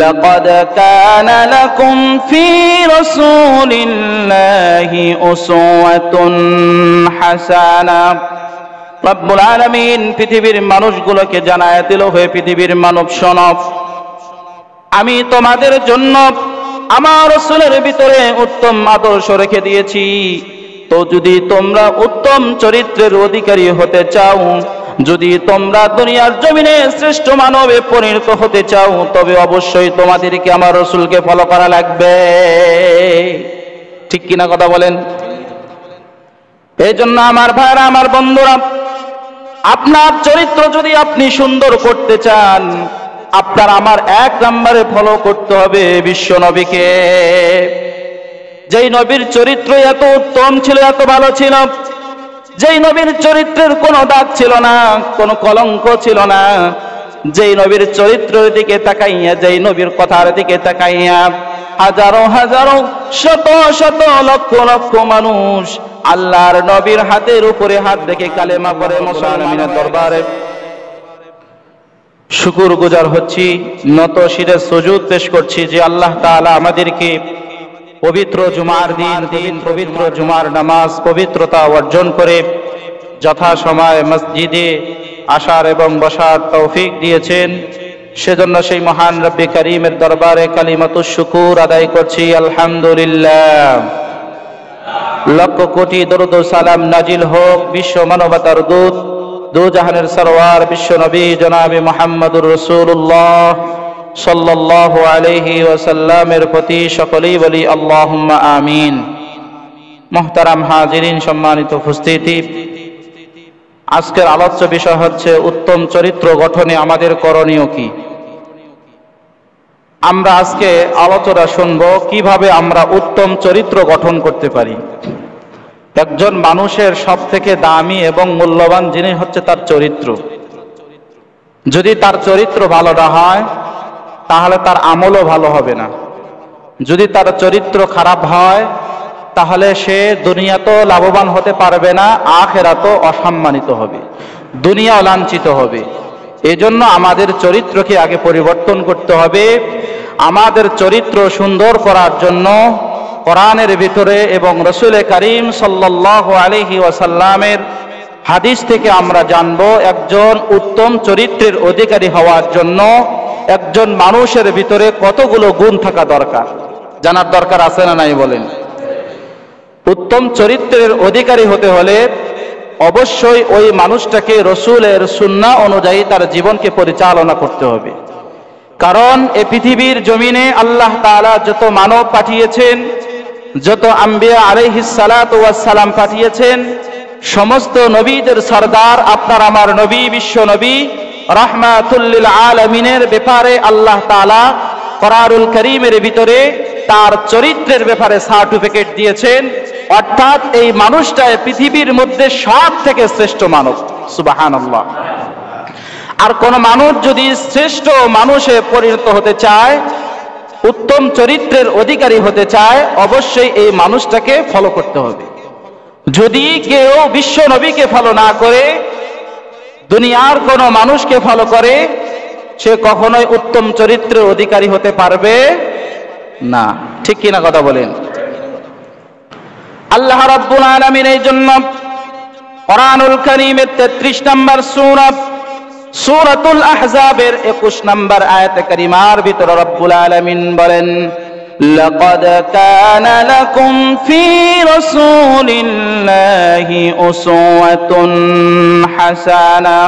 لقد كان لكم في رسول الله أسوة حسنة রব্বুল আলামিন পৃথিবীর মানুষগুলোকে জানায় দিল, হে পৃথিবীর মানব শোনো, আমি তোমাদের জন্য আমার রাসূলের ভিতরে উত্তম আদর্শ রেখে দিয়েছি। তো যদি তোমরা উত্তম চরিত্রের অধিকারী হতে চাও, যদি তোমরা দুনিয়ার জমিনে শ্রেষ্ঠ মানবে পরিণত হতে চাও, তবে অবশ্যই তোমাদেরকে আমার রাসূলকে ফলো করা লাগবে। ঠিক কিনা কথা বলেন? এই জন্য আমার ভাইরা, আমার বন্ধুরা, আপনার চরিত্র যদি আপনি সুন্দর করতে চান, আপনার আমার এক নম্বরে ফলো করতে হবে বিশ্ব নবীকে। যেই নবীর চরিত্র এত উত্তম ছিল, এত ভালো ছিল, যেই নবীর চরিত্রের কোনো দাগ ছিল না, কোনো কলঙ্ক ছিল না, যেই নবীর চরিত্রের দিকে তাকাইয়া, যেই নবীর কথার দিকে তাকাইয়া হাজারো হাজারো শত শত লক্ষ লক্ষ মানুষ আল্লাহর নবীর হাতের উপরে হাত রেখে কালেমা পড়ে মুসলমানের দরবারে শুকর গুজার হচ্ছি, নত শিরে সুজুদ পেশ করছি যে আল্লাহ তাআলা আমাদেরকে পবিত্র জুমার দিন পবিত্র জুমার নামাজ পবিত্রতা অর্জন করে যথাসময়ে মসজিদে আসার এবং বসার তৌফিক দিয়েছেন। সেজন্য সেই মহান রব্বে কারীমের দরবারে কালিমাতুশ শুকুর আদায় করছি, আলহামদুলিল্লাহ। লক্ষ কোটি দরুদ ও সালাম নাজিল হোক বিশ্ব মানবতার দূত, দু জাহানের সরওয়ার বিশ্ব নবী জনাবে মুহাম্মদুর রাসূলুল্লাহ সাল্লাল্লাহু আলাইহি ওয়াসাল্লামের প্রতি। সকলেই বলি আল্লাহুম্মা আমিন। মুহতারাম হাজিরিন, সম্মানিত উপস্থিতি, আজকের আলোচ্য বিষয় হচ্ছে উত্তম চরিত্র গঠনে আমাদের করণীয় কি। আমরা আজকে আলোচনা শুনবো কিভাবে আমরা উত্তম চরিত্র গঠন করতে পারি। একজন মানুষের সবথেকে দামি এবং মূল্যবান জিনিস হচ্ছে তার চরিত্র। যদি তার চরিত্র ভালো না হয় তাহলে তার আমলও ভালো হবে না। যদি তার চরিত্র খারাপ হয় তাহলে সে দুনিয়াতেও লাভবান হতে পারবে না, আখিরাতেও অসম্মানিত হবে, দুনিয়াও লাঞ্ছিত হবে। এজন্য আমাদের চরিত্রকে আগে পরিবর্তন করতে হবে। আমাদের চরিত্র সুন্দর করার জন্য কোরআনের ভিতরে এবং রাসূল কারীম সাল্লাল্লাহু আলাইহি ওয়াসাল্লামের হাদিস থেকে আমরা জানব একজন উত্তম চরিত্রের অধিকারী হওয়ার জন্য একজন মানুষের ভিতরে কতগুলো গুণ থাকা দরকার। জানার দরকার আছে না নাই বলেন? উত্তম চরিত্রের অধিকারী হতে হলে অবশ্যই ওই মানুষটাকে রাসূলের সুন্নাহ অনুযায়ী তার জীবনকে পরিচালনা করতে হবে। কারণ এই পৃথিবীর জমিনে আল্লাহ তাআলা যত মানব পাঠিয়েছেন, যত আম্বিয়া আলাইহিস সালাতু ওয়াস সালাম পাঠিয়েছেন, সমস্ত নবীদের সরদার আপনার আমার নবী, বিশ্ব নবী রাহমাতুল লিল আলামিনের ব্যাপারে আল্লাহ তাআলা কোরআনুল কারীমের ভিতরে তার চরিত্রের ব্যাপারে সার্টিফিকেট দিয়েছেন। অর্থাৎ এই মানুষটা পৃথিবীর মধ্যে সব থেকে শ্রেষ্ঠ মানব। সুবহানাল্লাহ। আর কোন মানুষ যদি শ্রেষ্ঠ মানুষে পরিণত হতে চায়, উত্তম চরিত্রের অধিকারী হতে চায়, অবশ্যই এই মানুষটাকে ফলো করতে হবে। যদি কেউ বিশ্ব নবীকে ফলো না করে দুনিয়ার কোন মানুষকে ফলো করে, সে কখনোই উত্তম চরিত্রের অধিকারী হতে পারবে না। ঠিক কিনা কথা বলেন? আল্লাহ রাব্বুল আলামিন এই জন্য কোরআনুল কারীমের 33 নম্বর সূরা সূরাতুল আহজাবের 21 নম্বর আয়াতে কারিমার ভিতরে রব্বুল আলামিন বলেন, লাকাদ কানা লাকুম ফি রাসূলিল্লাহি উসওয়াতুন হাসানা।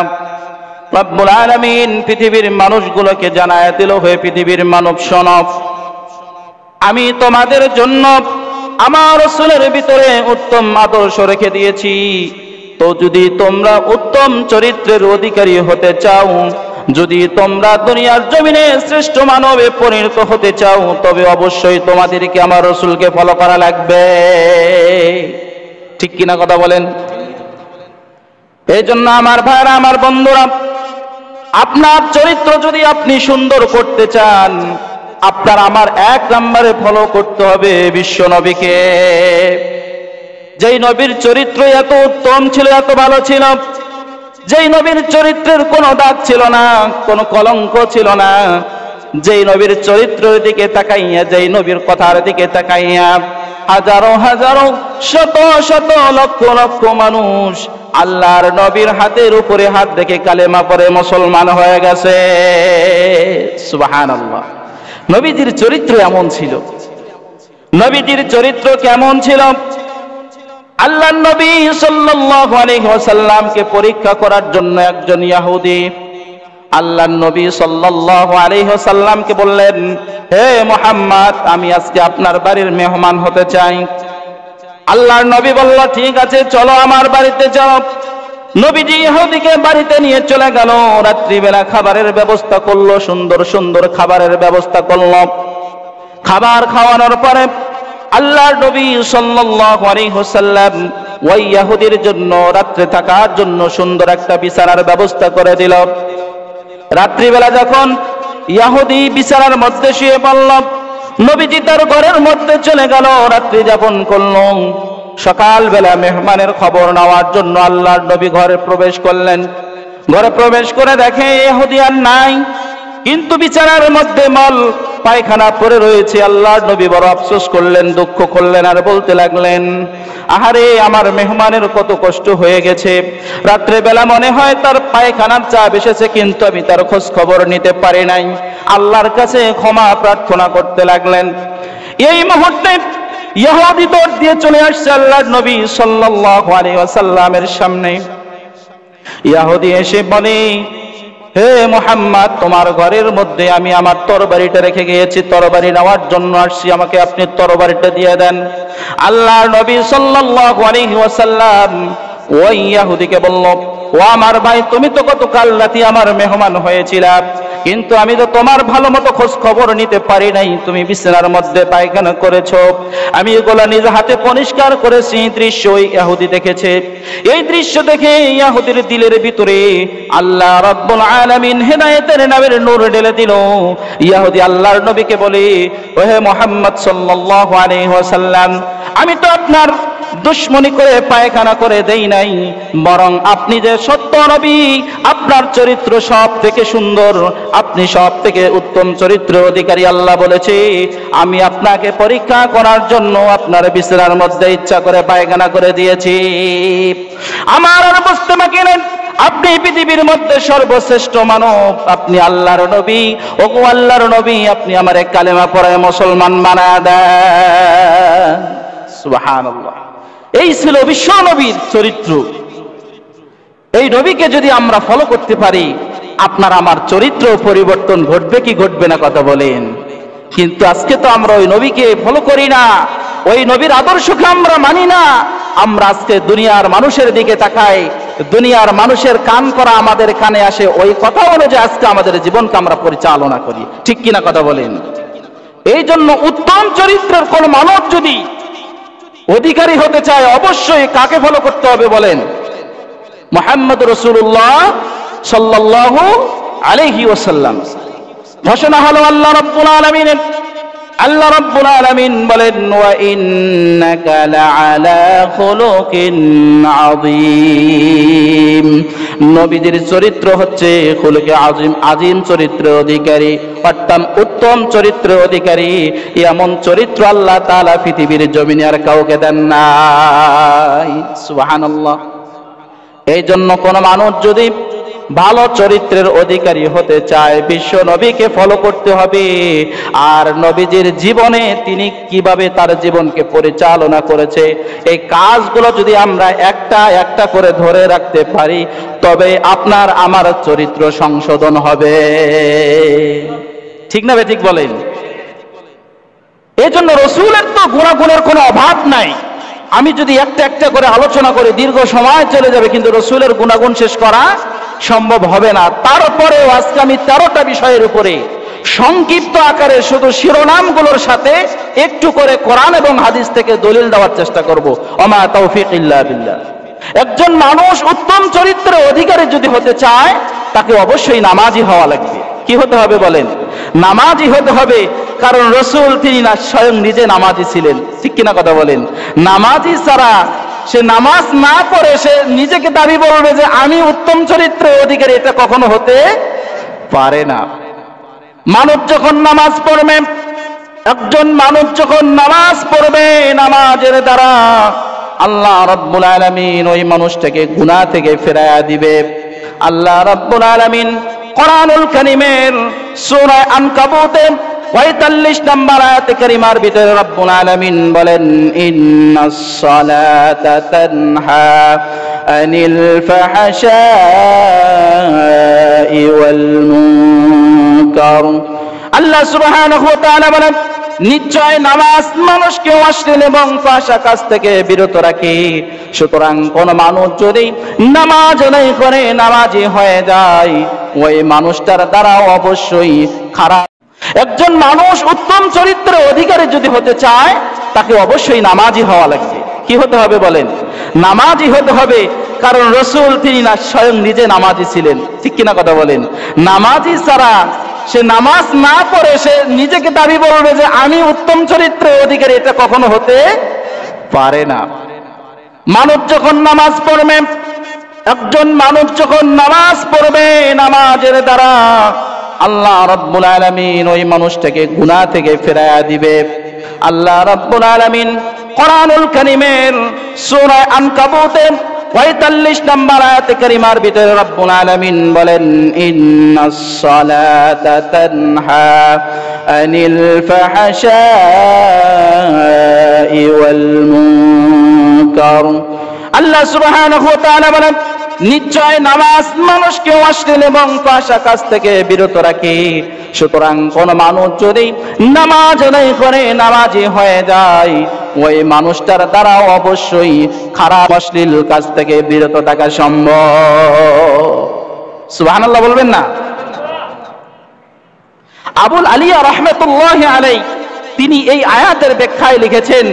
রব্বুল আলামিন পৃথিবীর মানুষগুলোকে জানায় দিল, হে পৃথিবীর মানব শোনো, আমি তোমাদের জন্য আমার রাসূলের ভিতরে উত্তম আদর্শ রেখে দিয়েছি। তো যদি তোমরা উত্তম চরিত্রের অধিকারী হতে চাও, যদি তোমরা দুনিয়ার জমিনে শ্রেষ্ঠ মানবে পরিণত হতে চাও, তবে অবশ্যই তোমাদেরকে আমার রাসূলকে ফলো করা লাগবে। ঠিক কিনা কথা বলেন? এই জন্য আমার ভাইরা, আমার বন্ধুরা, আপনার চরিত্র যদি আপনি সুন্দর করতে চান, আপনার আমার এক নম্বরে ফলো করতে হবে বিশ্ব নবীকে। যেই নবীর চরিত্র এত উত্তম ছিল, এত ভালো ছিল, যেই নবীর চরিত্রের কোনো দাগ ছিল না, কোনো কলঙ্ক ছিল না, যেই নবীর চরিত্রের দিকে তাকাইয়া, যেই নবীর কথার দিকে তাকাইয়া হাজারো হাজারো শত শত লক্ষ লক্ষ মানুষ আল্লাহর নবীর হাতের উপরে হাত রেখে কালেমা পড়ে মুসলমান হয়ে গেছে। সুবহানাল্লাহ। নবীজির চরিত্র এমন ছিল। নবীজির চরিত্র কেমন ছিল? আল্লাহর নবী সাল্লাল্লাহু আলাইহি ওয়াসাল্লামকে পরীক্ষা করার জন্য একজন ইহুদি আল্লাহর নবী সাল্লাল্লাহু আলাইহি ওয়াসাল্লামকে বললেন, হে মুহাম্মদ, আমি আজকে আপনার বাড়ির মেহমান হতে চাই। আল্লাহর নবী বলল, ঠিক আছে, চলো আমার বাড়িতে যাও। নবীজি ইহুদিকে বাড়িতে নিয়ে চলে গেল। রাত্রিবেলা খাবারের ব্যবস্থা করলো, সুন্দর সুন্দর খাবারের ব্যবস্থা করলো। খাবার খাওয়ানোর পরে আল্লাহর নবী সাল্লাল্লাহু আলাইহি ওয়াসাল্লাম ওই ইহুদির জন্য রাত্রে থাকার জন্য সুন্দর একটা বিছানার ব্যবস্থা করে দিল। রাত্রিবেলা যখন ইহুদি বিছানার মধ্যে শুয়ে পড়ল, নবীজি তার ঘরের মধ্যে চলে গেল, রাত্রি যাপন করল। সকালবেলা মেহমানের খবর নেওয়ার জন্য আল্লাহর নবী ঘরে প্রবেশ করলেন। ঘরে প্রবেশ করে দেখে ইহুদি আর নাই, কিন্তু বিছানার মধ্যে মল পায়খানা পড়ে রয়েছে। আল্লাহর নবী বড় আফসোস করলেন, দুঃখ করলেন, আর বলতে লাগলেন, আহারে, আমার মেহমানের কত কষ্ট হয়ে গেছে। রাত্রে বেলা মনে হয় তার পায়খানার চাপ এসেছে, কিন্তু আমি তার খোঁজ খবর নিতে পারি নাই। আল্লাহর কাছে ক্ষমা প্রার্থনা করতে লাগলেন। এই মুহূর্তে ইহুদি দৌড় দিয়ে চলে আসছে আল্লাহর নবী সাল্লাল্লাহু আলাইহি ওয়াসাল্লামের সামনে। ইহুদি এসে বলে, হে মুহাম্মদ, তোমার ঘরের মধ্যে আমি আমার তরবারিটা রেখে গিয়েছি, তরবারি নেওয়ার জন্য আসছি, আমাকে আপনি তরবারিটা দিয়ে দেন। আল্লাহর নবী সাল্লাল্লাহু আলাইহি ওয়াসাল্লাম ওই ইহুদিকে বলল, ও আমার ভাই, তুমি তো গতকাল রাতে আমার মেহমান হয়েছিলা, কিন্তু আমি তো তোমার ভালো মতো খোঁজ খবর নিতে পারি নাই। তুমি বিছানার মধ্যে পায়খানা করেছো, আমি এগুলো নিজ হাতে পরিষ্কার করেছি। দৃশ্য ওই ইহুদি দেখেছে। এই দৃশ্য দেখে ইহুদির দিলের ভিতরে আল্লাহ রাব্বুল আলামিন হেদায়েতের নামের নূর ঢেলে দিল। ইহুদি আল্লাহর নবীকে বলে, ও হে মুহাম্মদ সাল্লাল্লাহু আলাইহি ওয়াসাল্লাম, আমি তো আপনার দুশ্মনী করে পায়খানা করে দেই নাই, বরং আপনি যে সত্য নবী, আপনার চরিত্র সব থেকে সুন্দর, আপনি সব থেকে উত্তম চরিত্র অধিকারী। আল্লাহ বলেছে, আমি আপনাকে পরীক্ষা করার জন্য আপনার বিছানার মধ্যে ইচ্ছা করে পায়খানা করে দিয়েছি। আমার আর বুঝতে বাকি নেই, আপনি পৃথিবীর মধ্যে সর্বশ্রেষ্ঠ মানব, আপনি আল্লাহর নবী। ওগো আল্লাহর নবী, আপনি আমারে কালেমা পড়ায় মুসলমান বানায় দেন। সুবহানাল্লাহ। এই ছিল বিশ্ব নবীর চরিত্র। এই নবীকে যদি আমরা ফলো করতে পারি, আপনার আমার চরিত্র পরিবর্তন ঘটবে কি ঘটবে না, কথা বলেন। কিন্তু আজকে তো আমরা ওই নবীকে ফলো করি না, ওই নবীর আদর্শকে আমরা মানি না। আমরা আজকে দুনিয়ার মানুষের দিকে তাকাই, দুনিয়ার মানুষের কান করা আমাদের কানে আসে, ওই কথা অনুযায়ী আজকে আমাদের জীবনকে আমরা পরিচালনা করি। ঠিক কিনা, কথা বলেন। এই জন্য উত্তম চরিত্রের কোন মানব যদি অধিকারী হতে চায়, অবশ্যই কাকে ফলো করতে হবে বলেন? মুহাম্মদ রাসূলুল্লাহ সাল্লাল্লাহু আলাইহি ওয়াসাল্লাম। ঘোষণা হলো আল্লাহ রাব্বুল আলামিন। আল্লাহ রাব্বুল আলামিন বলেন, ওয়া ইন্নাকা লাআলা খুলুকিন আযীম। নবীদের চরিত্র হচ্ছে খুলুকে আযীম, আযীম চরিত্রের অধিকারী, অর্থাৎ উত্তম চরিত্রের অধিকারী। এমন চরিত্র আল্লাহ তাআলা পৃথিবীর জমিনে আর কাউকে দেন নাই। সুবহানাল্লাহ। এই জন্য কোন মানুষ যদি ভালো চরিত্রের অধিকারী হতে চায়, বিশ্ব নবীকে ফলো করতে হবে। আর নবীজির জীবনে তিনি কিভাবে তার জীবনকে পরিচালনা করেছে, এই কাজগুলো যদি আমরা একটা একটা করে ধরে রাখতে পারি, তবে আপনার আমার চরিত্র সংশোধন হবে। ঠিক না ঠিক বলেন? এই জন্য রাসূলের তো গুণাগুণের কোনো অভাব নাই। আমি যদি একটা একটা করে আলোচনা করে দীর্ঘ সময় চলে যাবে, কিন্তু রাসূলের গুণাগুণ শেষ করা সম্ভব হবে না। তারপরেও আজকে আমি 13টা বিষয়ের উপরে সংক্ষিপ্ত আকারে শুধু শিরোনামগুলোর সাথে একটু করে কোরআন এবং হাদিস থেকে দলিল দেওয়ার চেষ্টা করব। ওমা তাওফীক ইল্লা বিল্লাহ। একজন মানুষ উত্তম চরিত্রের অধিকারী যদি হতে চায়, তাকে অবশ্যই নামাজি হওয়া লাগবে। কি হতে হবে বলেন? নামাজি হতে হবে। কারণ রাসূল তিনি না স্বয়ং নিজে নামাজি ছিলেন। ঠিক কিনা, কথা বলেন? নামাজি ছাড়া, সে নামাজ না পড়ে সে নিজেকে দাবি বলবে যে আমি উত্তম চরিত্রের অধিকারী, এটা কখনো হতে পারে না। মানুষ যখন নামাজ পড়বে, একজন মানুষ যখন নামাজ পড়বে, নামাজের দ্বারা আল্লাহ রাব্বুল আলামিন ওই মানুষটাকে গুনাহ থেকে ফেরায়া দিবে। আল্লাহ রাব্বুল আলামিন কোরআনুল কারীমের সূরা আনকাবুতে ৪৫ নম্বর আয়াতে কারিমার ভিতরে রব্বুল আলামিন বলেন, ইন্নাস সালাতা তানহা আনিল ফাহশাই ওয়াল মুনকার। আল্লাহ সুবহানাহু ওয়া তাআলা বলেন, নিশ্চয় নামাজ মানুষকে অশ্লীল এবং ফাহশা কাজ থেকে বিরত রাখে। সুতরাং কোন মানুষ যদি নামাজ আদায় করে নামাজি হয়ে যায়, ওই মানুষটার দ্বারা অবশ্যই খারাপ। একজন মানুষ উত্তম চরিত্রের অধিকারী যদি হতে চায়, তাকে অবশ্যই নামাজি হওয়া লাগবে। কি হতে হবে বলেন? নামাজি হতে হবে। কারণ রাসূল তিনি না স্বয়ং নিজে নামাজি ছিলেন, ঠিক কিনা কথা বলেন? নামাজি ছাড়া সে নামাজ না পড়ে সে নিজেকে দাবি বলবে যে আমি উত্তম চরিত্রের অধিকারী, এটা কখনো হতে পারে না। মানুষ যখন নামাজ পড়বে, একজন মানুষ যখন নামাজ পড়বে, নামাজের দ্বারা আল্লাহ রাব্বুল আলামিন ওই মানুষটাকে গুনাহ থেকে ফেরায়া দিবে। আল্লাহ রাব্বুল আলামিন কোরআনুল কারীমের সূরা আনকাবুতে ৪৫ নম্বর আয়াতে কারিমার ভিতরে রব্বুল আলামিন বলেন, ইন্নাস সালাতা তানহা আনিল ফাহশাই ওয়াল মুনকার। আল্লাহ সুবহানাহু ওয়া তাআলা বলেন, নিশ্চয় নামাজ মানুষকে অশ্লীল এবং ফাহশা কাজ থেকে বিরত রাখে। সুতরাং কোন মানুষ যদি নামাজ আদায় করে নামাজি হয়ে যায়, ওই মানুষটার দ্বারা অবশ্যই খারাপ অশ্লীল কাজ থেকে বিরত থাকা সম্ভব। সুবহানাল্লাহ বলবেন না? আবুল আলিয়া রাহমাতুল্লাহি আলাইহি তিনি এই আয়াতের ব্যাখ্যায় লিখেছেন,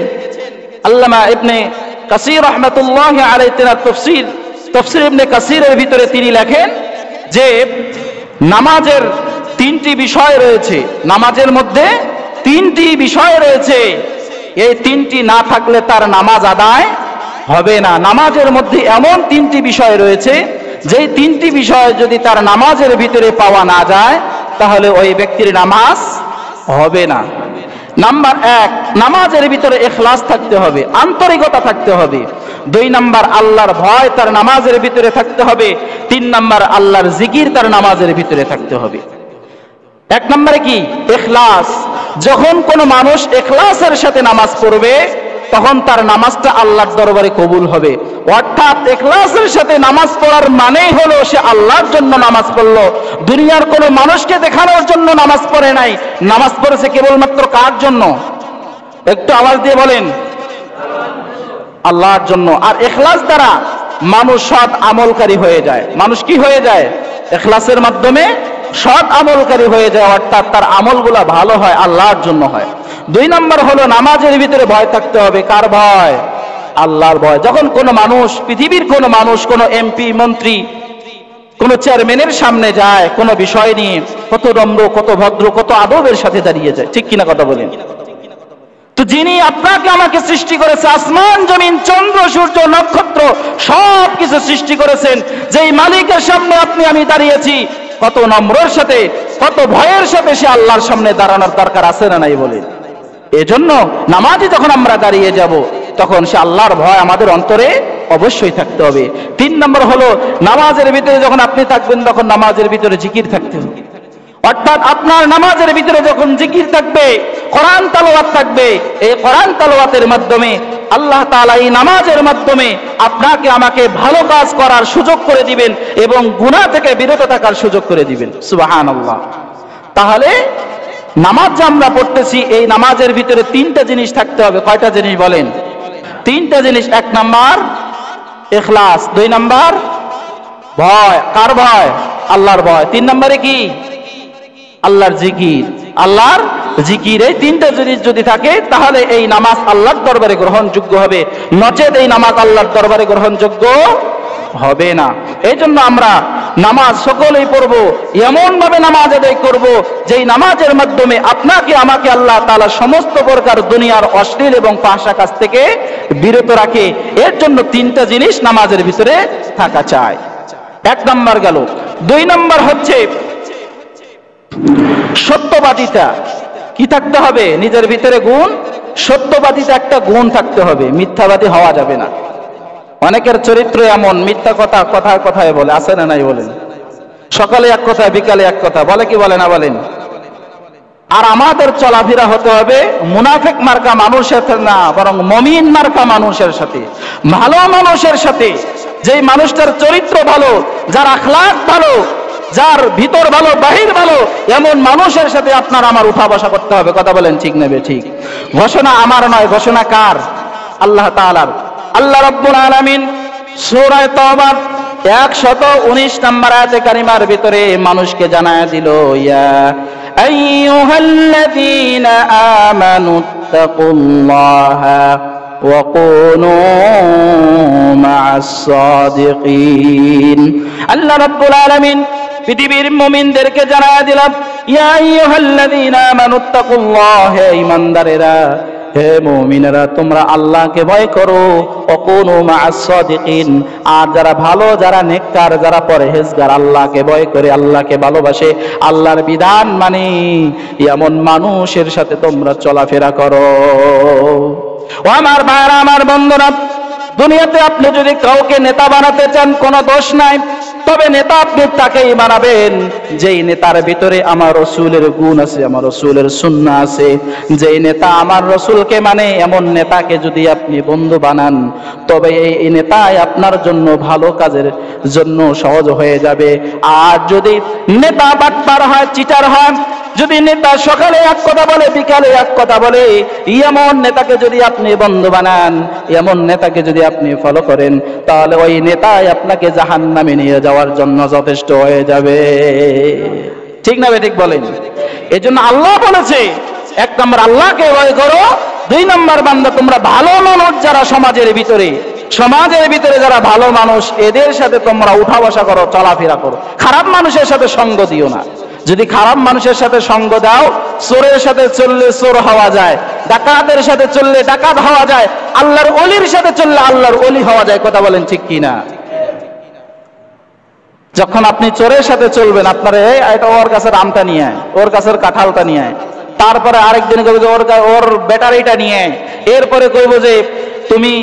আল্লামা ইবনে কাসির রাহমাতুল্লাহি আলাইহি তার তাফসীর ইবনে কাসিরের ভিতরে তিনি লেখেন যে নামাজের তিনটি বিষয় রয়েছে, নামাজের মধ্যে তিনটি বিষয় রয়েছে, এই তিনটি না থাকলে তার নামাজ আদায় হবে না। নামাজের মধ্যে এমন তিনটি বিষয় রয়েছে, যেই তিনটি বিষয় যদি তার নামাজের ভিতরে পাওয়া না যায়, তাহলে ওই ব্যক্তির নামাজ হবে না। নাম্বার ১, নামাজের ভিতরে ইখলাস থাকতে হবে, আন্তরিকতা থাকতে হবে। ২ নাম্বার, আল্লাহর ভয় তার নামাজের ভিতরে থাকতে হবে। ৩ নাম্বার, আল্লাহর জিকির তার নামাজের ভিতরে থাকতে হবে। ১ নম্বরে কি? ইখলাস। যখন কোনো মানুষ ইখলাসের সাথে নামাজ পড়বে, তখন তার নামাজটা আল্লাহর দরবারে কবুল হবে। অর্থাৎ ইখলাসের সাথে নামাজ পড়ার মানেই হলো সে আল্লাহর জন্য নামাজ পড়লো, দুনিয়ার কোনো মানুষকে দেখানোর জন্য নামাজ পড়ে নাই। নামাজ পড়েছে কেবলমাত্র কার জন্য? একটু আওয়াজ দিয়ে বলেন, আল্লাহর জন্য। আর ইখলাস দ্বারা মানুষ সৎ আমলকারী হয়ে যায়। মানুষ কি হয়ে যায়? ইখলাসের মাধ্যমে সৎ আমলকারী হয়ে যায়, অর্থাৎ তার আমলগুলা ভালো হয়, আল্লাহর জন্য হয়। ২ নম্বর হলো নামাজের ভিতরে ভয় থাকতে হবে। কার ভয়? আল্লাহর ভয়। যখন কোনো মানুষ, পৃথিবীর কোনো মানুষ, কোনো এমপি, মন্ত্রী, কোনো চেয়ারম্যানের সামনে যায় কোনো বিষয় নিয়ে, কত নম্র, কত ভদ্র, কত আদবের সাথে দাঁড়িয়ে যায়, ঠিক কিনা কথা বলেন? তো যিনি আপনাকে আমাকে সৃষ্টি করেছে, আসমান জমিন চন্দ্র সূর্য নক্ষত্র সব কিছু সৃষ্টি করেছেন, যেই মালিকের সামনে আপনি আমি দাঁড়িয়েছি, কত নম্রের সাথে, কত ভয়ের সাথে সে আল্লাহর সামনে দাঁড়ানোর দরকার আছে না নাই বলেন? এজন্য নামাজে যখন আমরা দাঁড়িয়ে যাব, তখন সে আল্লাহর ভয় আমাদের অন্তরে অবশ্যই থাকতে হবে। ৩ নম্বর হলো নামাজের ভিতরে যখন আপনি থাকবেন, তখন নামাজের ভিতরে জিকির থাকতে হবে। অর্থাৎ আপনার নামাজের ভিতরে যখন জিকির থাকবে, কোরআন তেলাওয়াত থাকবে, এই কোরআন তেলাওয়াতের মাধ্যমে আল্লাহ তাআলা এই নামাজের মাধ্যমে আপনাকে আমাকে ভালো কাজ করার সুযোগ করে দিবেন এবং গুনাহ থেকে বিরত থাকার সুযোগ করে দিবেন। সুবহানাল্লাহ। তাহলে নামাজ যে আমরা পড়তেছি, এই নামাজের ভিতরে 3টা জিনিস থাকতে হবে। কয়টা জিনিস বলেন? 3টা জিনিস। 1 নাম্বার ইখলাস, 2 নাম্বার ভয়। কার ভয়? আল্লাহর ভয়। 3 নম্বরে কি? আল্লাহর জিকির। আল্লাহর জিকির। এই 3টা জিনিস যদি থাকে, তাহলে এই নামাজ আল্লাহর দরবারে গ্রহণযোগ্য হবে, নচেত এই নামাজ আল্লাহর দরবারে গ্রহণযোগ্য হবে না। এই জন্য আমরা নামাজ সকলেই পড়ব, এমন ভাবে নামাজ আদায় করব যেই নামাজের মাধ্যমে আপনাকে আমাকে আল্লাহ তাআলা সমস্ত প্রকার দুনিয়ার অশ্লীল এবং ফাহশা কাজ থেকে বিরত রাখে। এর জন্য 3টা জিনিস নামাজের ভিতরে থাকা চাই। 1 নাম্বার গেল। 2 নাম্বার হচ্ছে সত্যবাদিতা কি থাকতে হবে নিজের ভিতরে গুণ, সত্যবাদিতা একটা গুণ থাকতে হবে, মিথ্যাবাদী হওয়া যাবে না। অনেকের চরিত্র এমন, মিথ্যা কথা কথায় কথায় বলে, আছে না নাই বলেন? সকালে এক কথা, বিকালে এক কথা, বলে কি বলে না বলেন? আর আমাদের চলাফেরা হতে হবে মুনাফিক মার্কা মানুষের সাথে না, বরং মুমিন মার্কা মানুষের সাথে, ভালো মানুষের সাথে, যেই মানুষটার চরিত্র ভালো, যার আখলাক ভালো, যার ভিতর ভালো বাহির ভালো, এমন মানুষের সাথে আপনার আমার উঠা বসা করতে হবে। কথা বলেন ঠিক নেবে ঠিক? ঘোষণা আমার নয়, ঘোষণা কার? আল্লাহ তাআলার। আল্লাহ রাব্বুল আলামিন সূরা তাওবা 119 নম্বর আয়াতে কারিমার ভিতরে মানুষকে জানায় দিল, ইয়া আইয়ুহাল্লাযীনা আমানুত্তাকুল্লাহা ওয়া কুনু মা'আস সাদিকিন। আল্লাহ রাব্বুল আলামিন পৃথিবীর মুমিনদেরকে জানায় দিলেন, ইয়া আইয়ুহাল্লাযীনা আমানুত্তাকুল্লাহ, হে ঈমানদারেরা, হে মুমিনেরা, তোমরা আল্লাহকে ভয় করো, ওয়া কুনু মা'আস সাদিকিন, আর যারা ভালো, যারা নেককার, যারা পরহেজগার, আল্লাহকে ভয় করে, আল্লাহকে ভালোবাসে, আল্লাহর বিধান মানে, এমন মানুষের সাথে তোমরা চলাফেরা করো। ও আমার ভাইরা, আমার বন্ধুরা, দুনিয়াতে আপনি যদি কাউকে নেতা বানাতে চান কোনো দোষ নাই, তবে নেতা আপনি তাকেই বানাবেন যেই নেতার ভিতরে আমার রাসূলের গুণ আছে, আমার রাসূলের সুন্নাহ আছে। যেই নেতা আমার রাসূলকে মানে, এমন নেতাকে যদি আপনি বন্ধু বানান, তবে এই নেতাই আপনার জন্য ভালো কাজের জন্য সহজ হয়ে যাবে। আর যদি নেতা বাটপার হয়, চিটার হয়, যদি নেতা সকালে এক কথা বলে, বিকালে এক কথা বলে, এমন নেতাকে যদি আপনি বন্ধু বানান, এমন নেতাকে যদি আপনি ফলো করেন, তাহলে ওই নেতাই আপনাকে জাহান্নামে নিয়ে যাওয়ার জন্য যথেষ্ট হয়ে যাবে। ঠিক না ঠিক বলেন? এজন্য আল্লাহ বলেছে, এক নম্বর আল্লাহকে ভয় করো, দুই নম্বর বান্দা তোমরা ভালো মানুষ যারা সমাজের ভিতরে, সমাজের ভিতরে যারা ভালো মানুষ, এদের সাথে তোমরা উঠা বসা করো, চলাফেরা করো। খারাপ মানুষের সাথে সঙ্গ দিও না। যদি খারাপ মানুষের সাথে সঙ্গ দাও, চোরের সাথে চললে চোর হওয়া যায়, ডাকাতের সাথে চললে ডাকাত হওয়া যায়, আল্লাহর ওলির সাথে চললে আল্লাহর ওলি হওয়া যায়। কথা বলেন ঠিক কিনা? যখন আপনি চোরের সাথে চলবেন, আপনার এটা ওর কাছের আমটা নিয়ে আয়, ওর কাছের কাঁঠালটা নিয়ে আয়, তারপরে আরেকদিন কইব যে ওর ব্যাটারিটা নিয়ে আয়, এরপরে কইব যে তুমি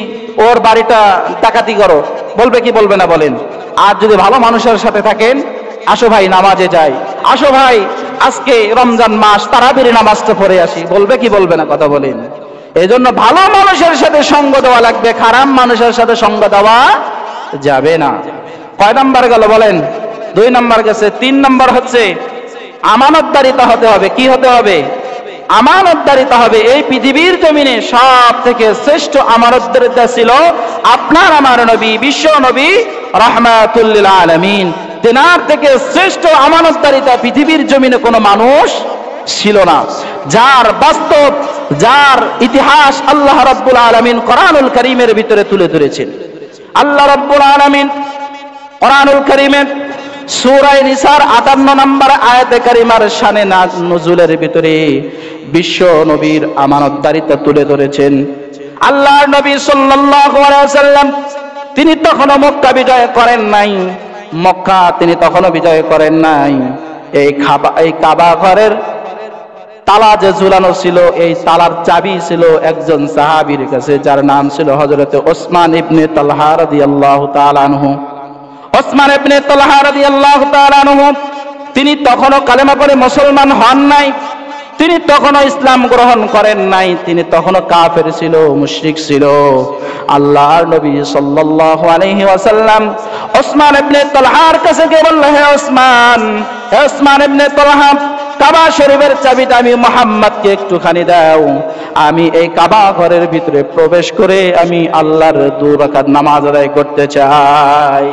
ওর বাড়িটা ডাকাতি করো, বলবে কি বলবে না বলেন? আর যদি ভালো মানুষের সাথে থাকেন, আসো ভাই নামাজে যাই, আসো ভাই আজকে রমজান মাস, তারাবির নামাজটা পড়ে আসি, বলবে কি বলবে না? কথা বলেন। এই জন্য ভালো মানুষের সাথে সঙ্গ দেওয়া লাগবে, খারাপ মানুষের সাথে সঙ্গ দেওয়া যাবে না। কয় নাম্বার গেল বলেন? 2 নাম্বার গেছে। 3 নাম্বার হচ্ছে আমানতদারিতা হতে হবে। কি হতে হবে? আমানতদারিতা হবে। এই পৃথিবীর জমিনে সব থেকে শ্রেষ্ঠ আমানতদারিতা ছিল আপনার আমার নবী, বিশ্ব নবী রাহমাতুল লিল আলামিন। তেনার থেকে শ্রেষ্ঠ আমানতদারিতা পৃথিবীর জমিনে কোনো মানুষ ছিল না, যার বাস্তব, যার ইতিহাস আল্লাহ রাব্বুল আলামিন কোরআনুল কারীমের ভিতরে তুলে ধরেছেন। আল্লাহ রাব্বুল আলামিন কোরআনুল কারীমের সূরা নিসার 58 নম্বর আয়াতে কারিমার শানে নজুলের ভিতরে বিশ্ব নবীর আমানতদারিতা তুলে ধরেছেন। আল্লাহর নবী সাল্লাল্লাহু আলাইহি ওয়াসাল্লাম তিনি তখনও মক্কা বিজয় করেন নাই, মক্কা তিনি তখনও বিজয় করেন নাই। এই কাবা ঘরের তালা যে ঝুলানো ছিল, এই তালার চাবি ছিল একজন সাহাবীর কাছে, যার নাম ছিল হযরত ওসমান ইবনে তালহা রাদিয়াল্লাহু তাআলা আনহু। ওসমান ইবনে তালহা রাদিয়াল্লাহু তাআলা আনহু তিনি তখনও কালেমা পড়ে মুসলমান হন নাই, তিনি তখনও ইসলাম গ্রহণ করেন নাই, তিনি তখনও কাফের ছিল, মুশরিক ছিল। আল্লাহর নবী সাল্লাল্লাহু আলাইহি ওয়াসাল্লাম ওসমান ইবনে তালহার কাছে গিয়ে বললেন, হে ওসমান ইবনে তালহা, কাবা শরীফের চাবিটা আমি মুহাম্মদকে একটুখানি দাও, আমি এই কাবা ঘরের ভিতরে প্রবেশ করে আমি আল্লাহর 2 রাকাত নামাজ আদায় করতে চাই।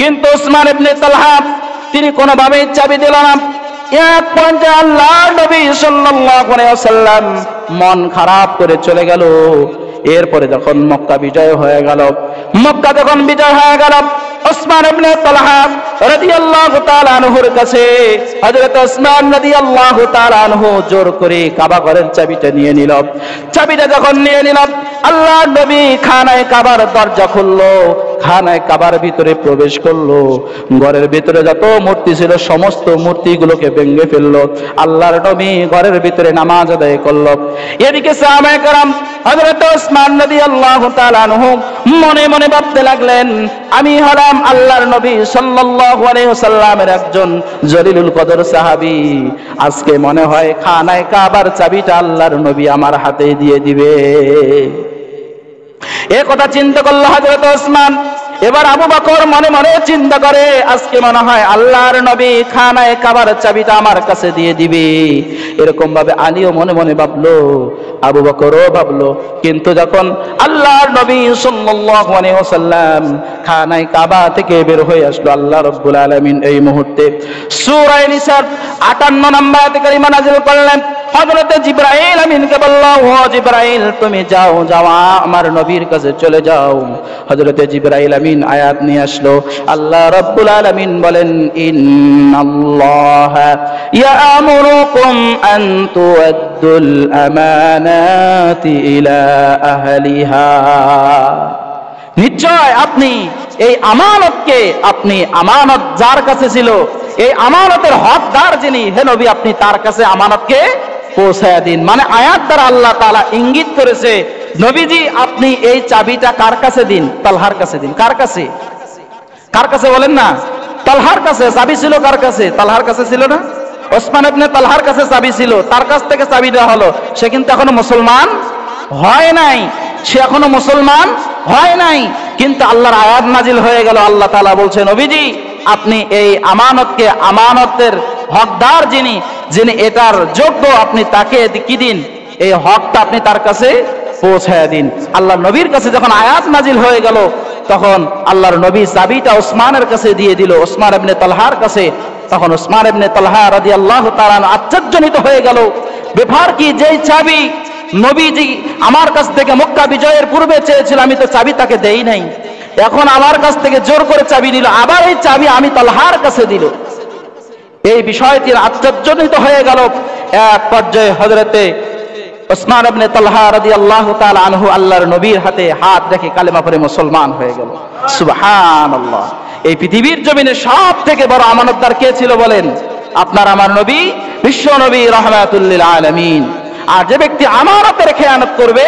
কিন্তু ওসমান ইবনে তালহা তিনি কোনোভাবেই চাবি দিল না। এক পর্যায়ে আল্লাহর নবী সাল্লাল্লাহু আলাইহি ওয়াসাল্লাম মন খারাপ করে চলে গেল। এরপরে যখন মক্কা বিজয় হয়ে গেল, মক্কা যখন বিজয় হয়ে গেল, ওসমান ইবনে তালহা রাদিয়াল্লাহু তাআলা আনহুর কাছে হযরত ওসমান রাদিয়াল্লাহু তাআলা আনহু জোর করে কাবা ঘরের চাবিটা নিয়ে নিল। চাবিটা যখন নিয়ে নিল, আল্লাহর নবী খানায়ে কাবার দরজা খুললো, খানায় কাবার ভিতরে প্রবেশ করলো, ঘরের ভিতরে যত মূর্তি ছিল সমস্ত মূর্তিগুলোকে ভেঙে ফেললো। আল্লাহর নবী ঘরের ভিতরে নামাজ আদায় করলো। এদিকে সাহাবায়ে কেরাম হযরত ওসমান রাদিয়াল্লাহু তাআলা আনহু মনে মনে ভাবতে লাগলেন, আমি হলাম আল্লাহর নবী সাল্লাল্লাহু আলাইহি ওয়াসাল্লামের একজন জলিলুল কদর সাহাবী, আজকে মনে হয় খানায় কাবার চাবিটা আল্লাহর নবী আমার হাতে দিয়ে দিবে। এ কথা চিন্তা করলো হযরত ওসমান। এবার আবু বকর মনে মনে চিন্তা করে, আজকে মনে হয় আল্লাহর নবী খানায় কাবার চাবিটা আমার কাছে দিয়ে দিবে। এরকম ভাবে আলীও মনে মনে ভাবলো, আবু বকরও ভাবলো। কিন্তু যখন আল্লাহর নবী সাল্লাল্লাহু আলাইহি ওয়াসাল্লাম খানায় কাবা থেকে বের হয়ে আসলো, আল্লাহ রাব্বুল আলামিন এই মুহূর্তে সূরা নিসার 58 নম্বর আয়াতে কারিমা নাযিল করলেন। হযরত জিবরাইল আমিনকে বলল, ও জিবরাইল তুমি যাও, যাওয়া আমার নবীর কাছে চলে যাও। হযরত জিবরাইল আমিন আয়াত নিয়ে আসলো। আল্লাহ রাব্বুল আলামিন বলেন, ইন্নাল্লাহা ইয়া'মুরুকুম আন তু'আদ্দুল আমানাতি ইলা আহলিহা, নিশ্চয় আপনি এই আমানতকে, আপনি আমানত যার কাছে ছিল, এই আমানতের হকদার যিনি, হে নবী আপনি তার কাছে আমানতকে পৌঁছায়া দিন। মানে আয়াত দ্বারা আল্লাহ তাআলা ইঙ্গিত করেছে, নবীজি আপনি এই চাবিটা কার কাছে দিন? তালহার কাছে দিন। কার কাছে? কার কাছে বলেন না? তালহার কাছে। চাবি ছিল কার কাছে? তালহার কাছে ছিল না? ওসমান ইবনে তালহার কাছে চাবি ছিল, তার কাছ থেকে চাবি দেওয়া হলো। সে কিন্তু এখনো মুসলমান হয় নাই, সে এখনো মুসলমান হয় নাই, কিন্তু আল্লাহর আয়াত নাজিল হয়ে গেল। আল্লাহ তাআলা বলছেন, নবীজি আপনি এই আমানতকে, আমানতের হকদার যিনি, যিনি এটার যোগ্য, আপনি তাকে কি দিন? এই হকটা আপনি তার কাছে পৌঁছায়া দিন। আল্লাহ নবীর কাছে যখন আয়াত নাজিল হয়ে গেল, তখন আল্লাহর নবী চাবিটা ওসমানের কাছে দিয়ে দিল, ওসমান ইবনে তালহার কাছে। তখন ওসমান ইবনে তালহা রাদিয়াল্লাহু তাআলা আশ্চর্যজনিত হয়ে গেল, ব্যাপার কি, যেই চাবি নবীজি আমার কাছ থেকে মক্কা বিজয়ের পূর্বে চেয়েছিল, আমি তো চাবি তাকে দেই নাই, এখন আমার কাছ থেকে জোর করে চাবি নিল, আবার এই চাবি আমি তালহার কাছে দিল। এই বিষয়টির আশ্চর্যজনিত হয়ে গেল। এক পর্যায়ে হযরতে ওসমান ইবনে তালহা রাদিয়াল্লাহু তাআলা আনহু আল্লাহর নবীর হাতে হাত রেখে কালেমা পড়ে মুসলমান হয়ে গেল। সুবহানাল্লাহ। এই পৃথিবীর জমিনে সব থেকে বড় আমানতদার কে ছিল বলেন? আপনার আমার নবী, বিশ্ব নবী রাহমাতুল লিল আলামিন। আর যে ব্যক্তি আমানতের খেয়ানত করবে,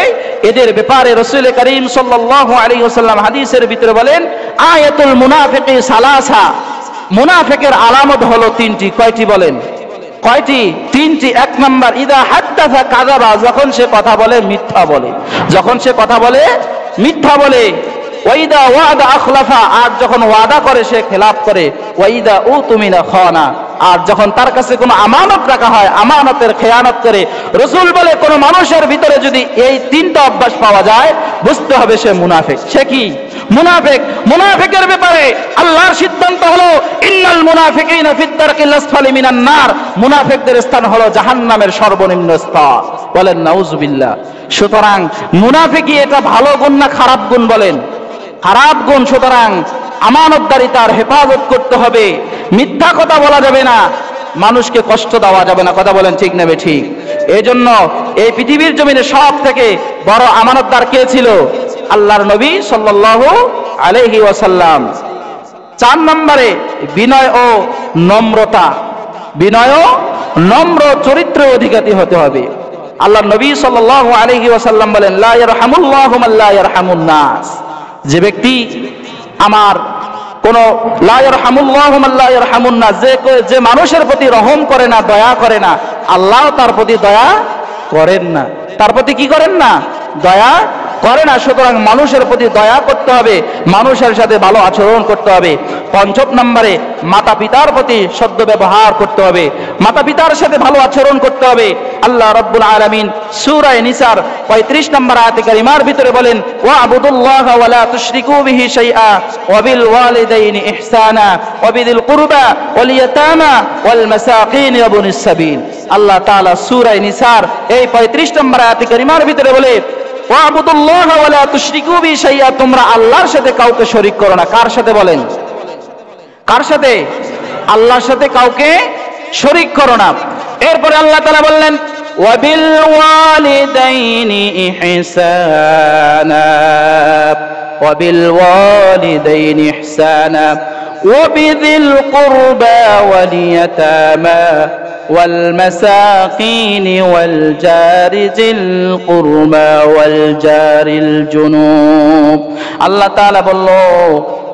এদের ব্যাপারে রাসূল করিম সাল্লাল্লাহু আলাইহি ওয়াসাল্লাম হাদিসের ভিতরে বলেন, আয়াতুল মুনাফিকি সালাসা, মুনাফিকের আলামত হলো তিনটি। কয়টি বলেন? কয়টি? তিনটি। এক নাম্বার, ইদা হাদ্দাসা কাযাবা, যখন সে কথা বলে মিথ্যা বলে, যখন সে কথা বলে মিথ্যা বলে। ওয়াইদা ওয়াদা আখলাফা, আর যখন ওয়াদা করে সে খেলাফ করে। ওয়াইদা উতুমিনা খানা, আর যখন তার কাছে কোনো আমানত রাখা হয় আমানতের খেয়ানত করে। রাসূল বলে কোন মানুষের ভিতরে যদি এই তিনটা অভ্যাস পাওয়া যায়, বুঝতে হবে সে মুনাফিক। সে কি? মুনাফিক। মুনাফিকের ব্যাপারে আল্লাহর সিদ্ধান্ত হলো, ইন্নাল মুনাফিকিনা ফিদ দারকিল আসফালি মিনান নার, মুনাফিকদের স্থান হলো জাহান্নামের সর্বনিম্ন স্তর। বলেন নাউজুবিল্লাহ। সুতরাং মুনাফিকি এটা ভালো গুণ না খারাপ গুণ? বলেন খারাপ গুণ। সুতরাং আমানতদারিতার হেফাজত করতে হবে, মিথ্যা কথা বলা যাবে না, মানুষকে কষ্ট দেওয়া যাবে না। কথা বলেন ঠিক নেবে ঠিক। এই জন্য এই পৃথিবীর জমিনে সব থেকে বড় আমানতদার কে ছিল? আল্লাহর নবী সাল্লাল্লাহু আলাইহি ওয়াসাল্লাম। 4 নম্বরে বিনয় ও নম্রতা, বিনয় ও নম্র চরিত্রের অধিকারী হতে হবে। আল্লাহর নবী সাল্লাল্লাহু আলাইহি ওয়াসাল্লাম বলেন, লা ইয়ারহামুল্লাহু মান লা ইয়ারহামুন নাস, যে ব্যক্তি আমার কোন লা ইয়ারহামুল্লাহু মান লা ইয়ারহামুন নাস, যে মানুষের প্রতি রহম করে না, দয়া করে না, আল্লাহ তার প্রতি দয়া করেন না। তার প্রতি কি করেন না? দয়া করে না। সুতরাং মানুষের প্রতি দয়া করতে হবে, মানুষের সাথে ভালো আচরণ করতে হবে। 5 নম্বরে মাতা পিতার প্রতি সদ্য ব্যবহার করতে হবে, মাতা পিতার সাথে ভালো আচরণ করতে হবে। আল্লাহ রাব্বুল আলামিন সূরা নিসার 35 নম্বর আয়াতে কারিমার ভিতরে বলেন, ওয়া আবুদুল্লাহ ওয়া লা তুশরিকু বিহি শাইআ ওয়া বিল ওয়ালিদাইনি ইহসানা ওয়া বিদিল কুরবা ওয়াল ইয়াতামা ওয়াল মাসাকিন ওয়া বুনিস সাবিল। আল্লাহ তাআলা সূরা নিসার এই 35 নম্বর আয়াতে কারিমার ভিতরে বলে, ওয়াবুদুল্লাহ ওয়া লা তুশরিকু বিহি শাইআ, তোমরা আল্লাহর সাথে কাউকে শরীক করো না। কার সাথে বলেন? কার সাথে? আল্লাহর সাথে কাউকে শরীক করো না। এরপরে আল্লাহ তাআলা বললেন, ওয়া বিল ওয়ালিদাইনি ইহসানা وبالوالدين إحسانا وبذي القربى واليتامى والمساكين والجار ذي القربى والجار الجنوب আল্লাহ তাআলা বলল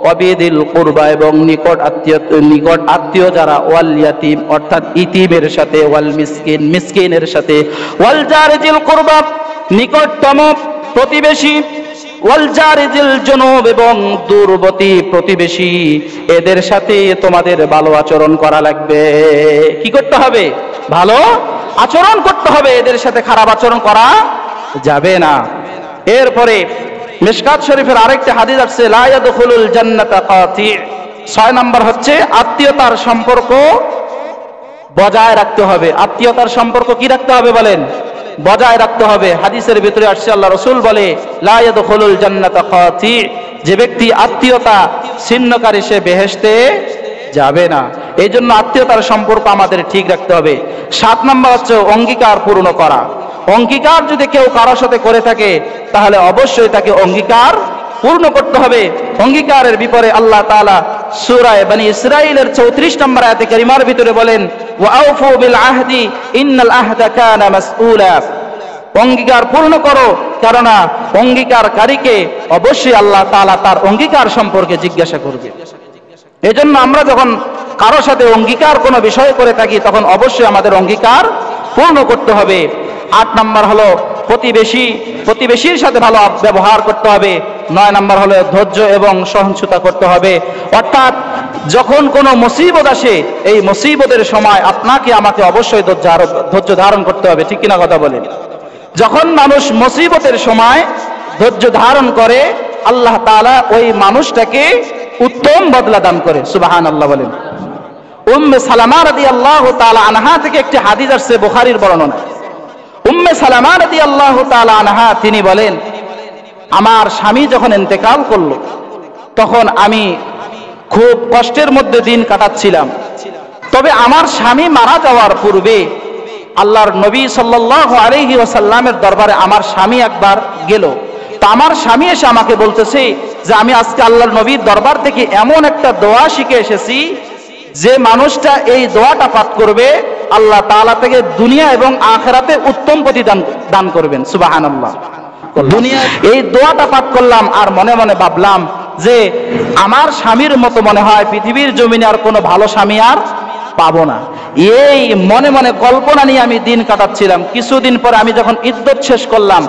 ওয়াবিদিল কুরবা এবং নিকট আত্মীয় যারা, ওয়াল ইয়াতিম অর্থাৎ ইতিমের সাথে, ওয়াল মিসকিন মিসকিনের সাথে, ওয়াল জারি যিল কুরবা নিকটতম প্রতিবেশী, ওয়াল জারি যিল জুনুব এবং দূরবর্তী প্রতিবেশী, এদের সাথে তোমাদের ভালো আচরণ করা লাগবে। কি করতে হবে? ভালো আচরণ করতে হবে, এদের সাথে খারাপ আচরণ করা যাবে না। এরপরে মিশকাত শরীফের আরেকটা হাদিস আছে, লা ইয়াদখুলুল জান্নাতা কাতি। 6 নম্বর হচ্ছে আত্মীয়তার সম্পর্ক বজায় রাখতে হবে। আত্মীয়তার সম্পর্ক কি রাখতে হবে বলেন? বজায় রাখতে হবে। হাদিসের ভিতরে আসছে আল্লাহ রাসূল বলে, লা ইয়াদখুলুল জান্নাতা কাতি, যে ব্যক্তি আত্মীয়তা ছিন্নকারী সে বেহেশতে যাবে না। এই জন্য আত্মীয়তার সম্পর্ক আমাদের ঠিক রাখতে হবে। 7 নম্বর হচ্ছে অঙ্গীকার পূর্ণ করা। অঙ্গীকার যদি কেউ কারোর সাথে করে থাকে তাহলে অবশ্যই তাকে অঙ্গীকার পূর্ণ করতে হবে। অঙ্গীকারের বিপরে আল্লাহ তাআলা সূরা বনী ইসরাঈলের 34 নম্বর আয়াতে কারিমার ভিতরে বলেন, ওয়া আউফু বিল আহদি ইন্নাল আহদা কানা মাসউলা। অঙ্গীকার পূর্ণ করো, কেননা অঙ্গীকারকারীকে অবশ্যই আল্লাহ তাআলা তার অঙ্গীকার সম্পর্কে জিজ্ঞাসা করবে। এজন্য আমরা যখন কারোর সাথে অঙ্গীকার কোনো বিষয় করে থাকি তখন অবশ্যই আমাদের অঙ্গীকার পূর্ণ করতে হবে। 8 নম্বর হলো প্রতিবেশীর সাথে ভালো ব্যবহার করতে হবে। 9 নম্বর হলো ধৈর্য এবং সহিষ্ণুতা করতে হবে। অর্থাৎ যখন কোনো মুসিবত আসে এই মুসিবতের সময় আপনাকে আমাকে অবশ্যই ধৈর্য ধারণ করতে হবে। ঠিক কিনা কথা বলেন? যখন মানুষ মুসিবতের সময় ধৈর্য ধারণ করে আল্লাহ তাআলা ওই মানুষটাকে উত্তম বদলা দান করে। সুবহানাল্লাহ বলেন। উম্মে সালামা রাদিয়াল্লাহু তাআলা আনহা থেকে একটি হাদিস আসছে বুখারীর বর্ণনা। উম্মে সালামা রাদিয়াল্লাহু তাআলা আনহা তিনি বলেন, আমার স্বামী যখন ইন্তেকাল করলো তখন আমি খুব কষ্টের মধ্যে দিন কাটাচ্ছিলাম। তবে আমার স্বামী মারা যাওয়ার পূর্বে আল্লাহর নবী সাল্লাল্লাহু আলাইহি ওয়াসাল্লামের দরবারে আমার স্বামী একবার গেল। তো আমার স্বামী এসে আমাকে বলতেছে যে আমি আজকে আল্লাহর নবীর দরবার থেকে এমন একটা দোয়া শিখে এসেছি যে মানুষটা এই দোয়াটা পাঠ করবে আল্লাহ তাআলা থেকে দুনিয়া এবং আখিরাতে উত্তম প্রতিদান দান করবেন। সুবহানাল্লাহ। দুনিয়া এই দোয়াটা পাঠ করলাম আর মনে মনে ভাবলাম যে আমার স্বামীর মতো মনে হয় পৃথিবীর জমিনে আর কোনো ভালো স্বামী আর পাবো না। এই মনে মনে কল্পনা নিয়ে আমি দিন কাটাচ্ছিলাম। কিছুদিন পরে আমি যখন ইদ্দত শেষ করলাম,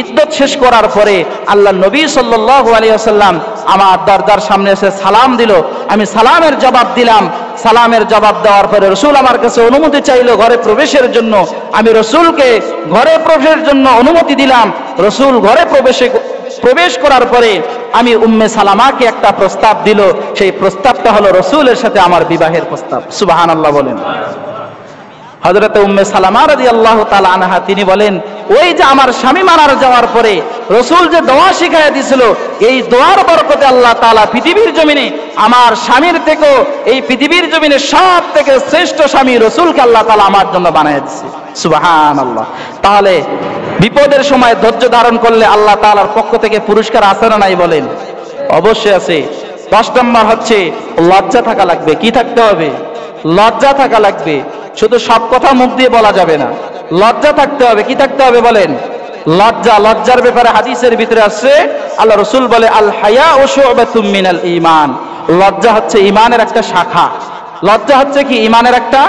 ইদ্দত শেষ করার পরে আল্লাহ নবী সাল্লাল্লাহু আলাইহি ওয়াসাল্লাম আমার দরজার সামনে এসে সালাম দিল। আমি সালামের জবাব দিলাম। সালামের জবাব দেওয়ার পরে রসুল আমার কাছে অনুমতি চাইলো ঘরে প্রবেশের জন্য। আমি রসুলকে ঘরে প্রবেশের জন্য অনুমতি দিলাম। রসুল ঘরে প্রবেশ করার পরে আমি উম্মে সালামাকে একটা প্রস্তাব দিল। সেই প্রস্তাবটা হলো রসুলের সাথে আমার বিবাহের প্রস্তাব। সুবহানাল্লাহ বলেন। হযরত উম্মে সালামা রাদিয়াল্লাহু তাআলা আনহা তিনি বলেন, ওই যে আমার স্বামী মারা যাওয়ার পরে রসুল যে দোয়া শিখাইয়া দিয়েছিল এই দোয়ার বরকতে আল্লাহ তাআলা পৃথিবীর জমিনে আমার স্বামীর থেকেও এই পৃথিবীর জমিনে সব থেকে শ্রেষ্ঠ স্বামী রসুলকে আল্লাহ তাআলা আমার জন্য বানায় দিয়েছে। সুবহানাল্লাহ। তাহলে বিপদের সময় ধৈর্য ধারণ করলে আল্লাহ তাআলার পক্ষ থেকে পুরস্কার আছে না নাই বলেন? অবশ্যই আছে। 10 নম্বর হচ্ছে লজ্জা থাকা লাগবে। কি থাকতে হবে? লজ্জা থাকা লাগবে। শুধু সব কথা মুখ দিয়ে বলা যাবে না, লজ্জা থাকতে হবে। কি থাকতে হবে বলেন? লজ্জা। লজ্জার ব্যাপারে হাদিসের ভিতরে আসছে আল্লাহ রাসূল বলে, আল হায়াউ শু'বাতুম মিনাল ঈমান। লজ্জা হচ্ছে ঈমানের একটা শাখা। লজ্জা হচ্ছে কি? ঈমানের একটা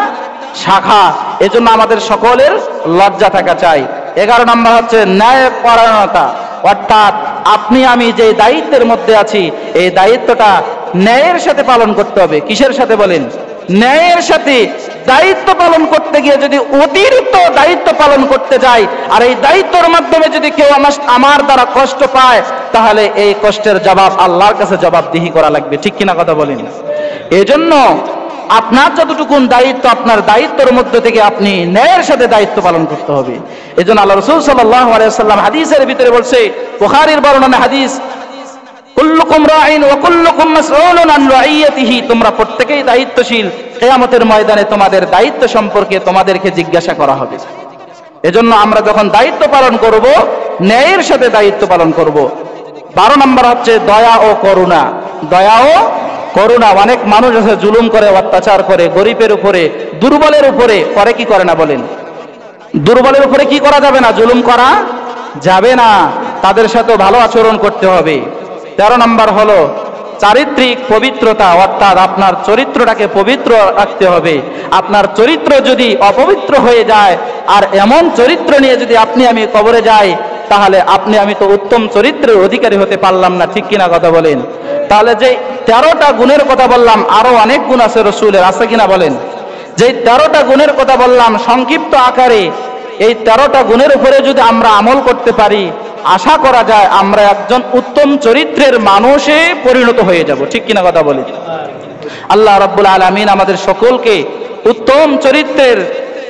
শাখা। এজন্য আমাদের সকলের লজ্জা থাকা চাই। 11 নম্বর হচ্ছে ন্যায়পরায়ণতা। অর্থাৎ আপনি আমি যে দায়িত্বের মধ্যে আছি এই দায়িত্বটা ন্যায়ের সাথে পালন করতে হবে। কিসের সাথে বলেন? ন্যায়ের সাথে। দায়িত্ব পালন করতে গিয়ে যদি অতিরিক্ত দায়িত্ব পালন করতে যাই আর এই দায়িত্বের মাধ্যমে যদি কেউ আমার দ্বারা কষ্ট পায় তাহলে এই কষ্টের জবাব আল্লাহর কাছে জবাবদিহি করা লাগবে। ঠিক কিনা কথা বলেন? এজন্য আপনার যতটুকুন দায়িত্ব আপনার দায়িত্বের মধ্যে থেকে আপনি ন্যায়ের সাথে দায়িত্ব পালন করতে হবে। এজন্য আল্লাহ রাসূল সাল্লাল্লাহু আলাইহি ওয়াসাল্লাম হাদিসের ভিতরে বলছে, বুখারীর বর্ণনা হাদিস, কুল্লুকুম রাঈন ওয়া কুল্লুকুম মাসউলুন আন রাইয়াতিহি। তোমরা প্রত্যেকেই দায়িত্বশীল। কিয়ামতের ময়দানে তোমাদের দায়িত্ব সম্পর্কে তোমাদেরকে জিজ্ঞাসা করা হবে। এজন্য আমরা যখন দায়িত্ব পালন করব ন্যায়ের সাথে দায়িত্ব পালন করব। 12 নম্বর হচ্ছে দয়া ও করুণা। দয়া ও করুণা। অনেক মানুষ আছে জুলুম করে, অত্যাচার করে, গরিবের উপরে, দুর্বলের উপরে করে, কি করে না বলেন? দুর্বলের উপরে কি করা যাবে না? জুলুম করা যাবে না, তাদের সাথে ভালো আচরণ করতে হবে। 13 নম্বর হলো চারিত্রিক পবিত্রতা, অর্থাৎ আপনার চরিত্রটাকে পবিত্র রাখতে হবে। আপনার চরিত্র যদি অপবিত্র হয়ে যায়, আর এমন চরিত্র নিয়ে যদি আপনি আমি কবরে যাই, তাহলে আপনি আমি তো উত্তম চরিত্রের অধিকারী হতে পারলাম না, ঠিক কিনা কথা বলেন? তাহলে যে 13টা গুণের কথা বললাম, আরো অনেক গুণ আছে রসুলের, আছে কিনা বলেন? যে 13টা গুণের কথা বললাম সংক্ষিপ্ত আকারে, এই 13টা গুণের উপরে যদি আমরা আমল করতে পারি, আশা করা যায় আমরা একজন উত্তম চরিত্রের মানুষে পরিণত হয়ে যাব, ঠিক কিনা কথা বলি? আল্লাহ রাব্বুল আলামিন আমাদের সকলকে উত্তম চরিত্রের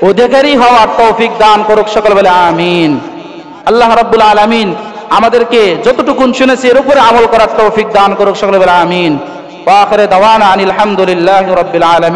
অধিকারী হওয়ার তৌফিক দান করুক, সকল বলে আমিন। আল্লাহ রাব্বুল আলামিন আমাদেরকে যতটুকু শুনেছি এর উপরে আমল করার তৌফিক দান করুক, সকল বলে আমিন। ওয়া আখিরু দাওয়ানা আনিল হামদুলিল্লাহি রাব্বিল আলামিন।